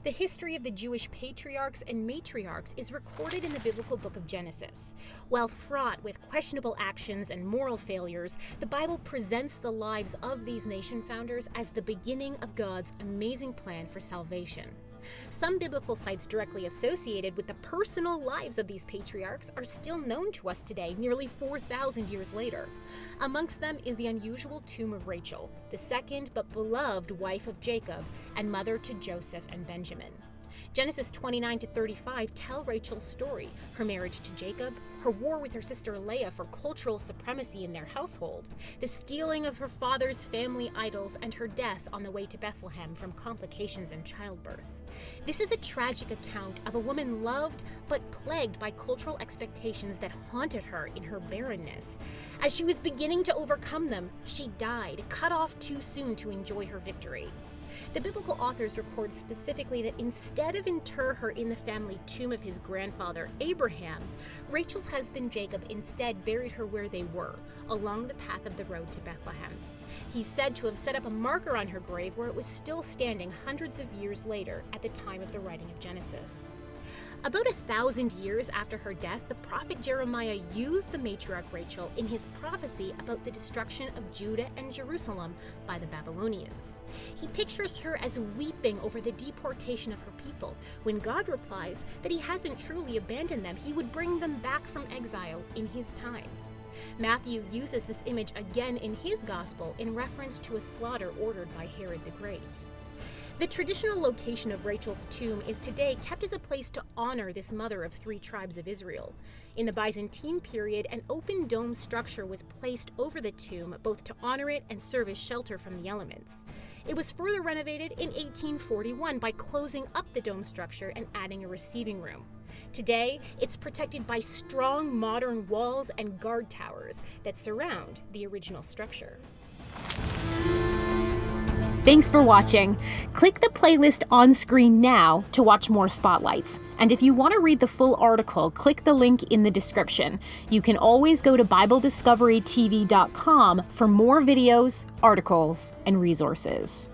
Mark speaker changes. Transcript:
Speaker 1: The history of the Jewish patriarchs and matriarchs is recorded in the biblical book of Genesis. While fraught with questionable actions and moral failures, the Bible presents the lives of these nation founders as the beginning of God's amazing plan for salvation. Some biblical sites directly associated with the personal lives of these patriarchs are still known to us today, nearly 4,000 years later. Amongst them is the unusual tomb of Rachel, the second but beloved wife of Jacob and mother to Joseph and Benjamin. Genesis 29-35 tell Rachel's story, her marriage to Jacob, her war with her sister Leah for cultural supremacy in their household, the stealing of her father's family idols, and her death on the way to Bethlehem from complications in childbirth. This is a tragic account of a woman loved but plagued by cultural expectations that haunted her in her barrenness. As she was beginning to overcome them, she died, cut off too soon to enjoy her victory. The biblical authors record specifically that instead of inter her in the family tomb of his grandfather Abraham, Rachel's husband Jacob instead buried her where they were, along the path of the road to Bethlehem. He's said to have set up a marker on her grave where it was still standing hundreds of years later at the time of the writing of Genesis. About 1,000 years after her death, the prophet Jeremiah used the matriarch Rachel in his prophecy about the destruction of Judah and Jerusalem by the Babylonians. He pictures her as weeping over the deportation of her people, when God replies that he hasn't truly abandoned them, he would bring them back from exile in his time. Matthew uses this image again in his gospel in reference to a slaughter ordered by Herod the Great. The traditional location of Rachel's tomb is today kept as a place to honor this mother of 3 tribes of Israel. In the Byzantine period, an open dome structure was placed over the tomb both to honor it and serve as shelter from the elements. It was further renovated in 1841 by closing up the dome structure and adding a receiving room. Today, it's protected by strong modern walls and guard towers that surround the original structure. Thanks for watching. Click the playlist on screen now to watch more spotlights. And if you want to read the full article, click the link in the description. You can always go to BibleDiscoveryTV.com for more videos, articles, and resources.